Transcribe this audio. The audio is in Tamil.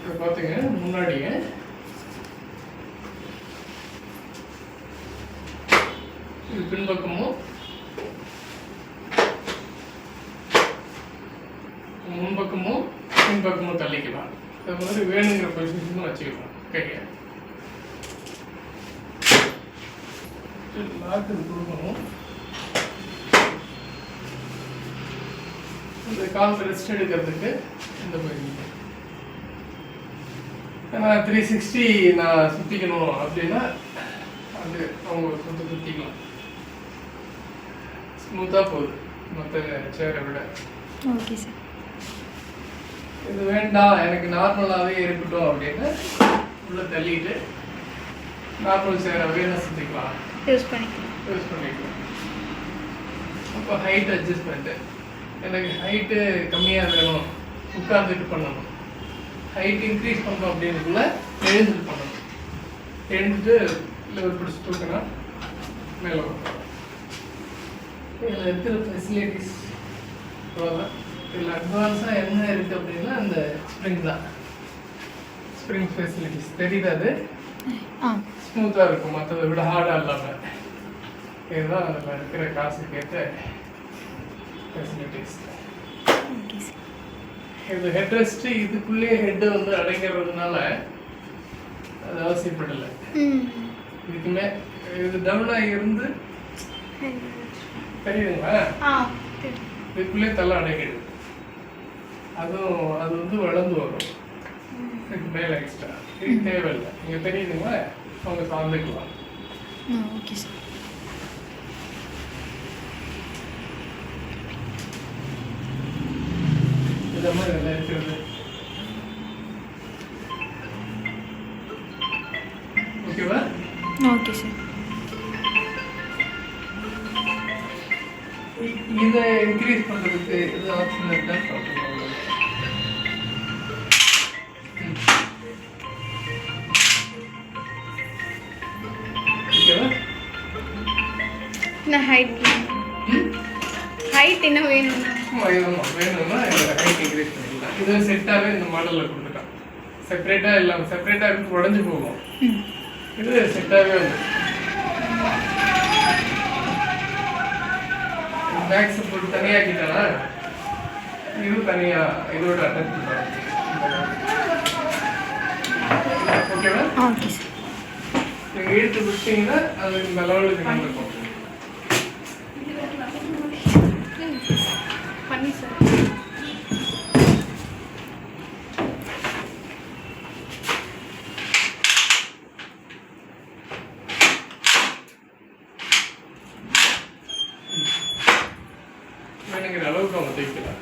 இதை பார்த்துங்க முன்னாடியே இது பின்பக்கமும் முன்பக்கமும் பின்பக்கமும் தள்ளிக்கலாம். அது மாதிரி வேணுங்கிற பொசிஷனும் வச்சுக்கலாம். கையை லாக்கு கொடுக்கணும். இந்த கால் ரெஸ்ட் எடுக்கிறதுக்கு இந்த பகுதி நான் 360 நான் சுற்றிக்கணும் அப்படின்னா அது அவங்க சுற்றிக்கலாம். ஸ்மூத்தாக போகுது மற்ற சேரை விட. Okay sir. இது வேண்டாம் எனக்கு நார்மலாகவே இருக்கட்டும் அப்படின்னா உள்ளே தள்ளிட்டு நார்மல் சேராகவே நான் சுற்றிக்கலாம், யூஸ் பண்ணிக்கலாம். அப்போ ஹைட் அட்ஜஸ்ட்மெண்ட்டு எனக்கு ஹைட்டு கம்மியாக வேணும், உட்காந்துட்டு பண்ணணும். ஹைட் இன்க்ரீஸ் பண்ணோம் அப்படின்றதுக்குள்ள எழுந்துட்டு பண்ணணும். எழுந்துட்டு லெவல் பிடிச்சி தூக்கினா மேலே வைக்கலாம். இதில் இருக்கிற ஃபெசிலிட்டிஸ் அவ்வளோதான். இதில் அட்வான்ஸாக என்ன இருக்குது அப்படின்னா அந்த ஸ்ப்ரிங் தான். ஸ்ப்ரிங் ஃபெசிலிட்டிஸ் தெரியுது. அது ஸ்மூத்தாக இருக்கும், மற்றதை விட ஹார்டாக இல்லாமல். இதுதான் அதில் இருக்கிற காசுக்கு ஏற்ற ஃபெசிலிட்டிஸ். இது ஹெட் ரெஸ்ட்டு இதுக்குள்ளேயே ஹெட்டு வந்து அடங்கிறதுனால அது அவசியப்படலை. இதுக்குமே இது டவுனாக இருந்து தெரியுதுங்களா, இதுக்குள்ளே தலை அடங்கிடுது. அதுவும் அது வந்து வளர்ந்து வரும். இதுக்கு மேலே எக்ஸ்ட்ரா இது தேவையில்லை. நீங்கள் தெரியுதுங்களா, அவங்க சார்ந்துக்கலாம். Okay sir. இந்த மாதிரி எல்லாம் இருக்கிறது. ஓகேவா? Okay sir. இதை இன்க்ரீஸ் பண்ணுறதுக்கு இது ஆப்ஷன் இருக்கான்னு பார்த்துக்கலாம். ஓகேவா? நான் ஹைட் என்ன வேணும்னா வேணும்னா ஹைட் இன்க்ரீஸ் பண்ணிக்கலாம். இது செட்டாகவே இந்த மாடலில் கொடுத்துட்டான். செப்பரேட்டாக இல்லாமல் செப்பரேட்டாக இருந்து உடஞ்சி போகும். இது செட்டாகவே வந்து பேக் சப்போர்ட் தனியாக்கிட்டானா இது தனியாக இதோட அட்டாச் பண்ணுறாங்க. ஓகேவா? Okay sir. நீங்கள் இழுத்து விட்டீங்கன்னா அது இந்த லெவலுக்கு நடக்கும். பண்ணி சார். வேணுங்கிற அளவுக்கு அவங்க தைக்கலாம்.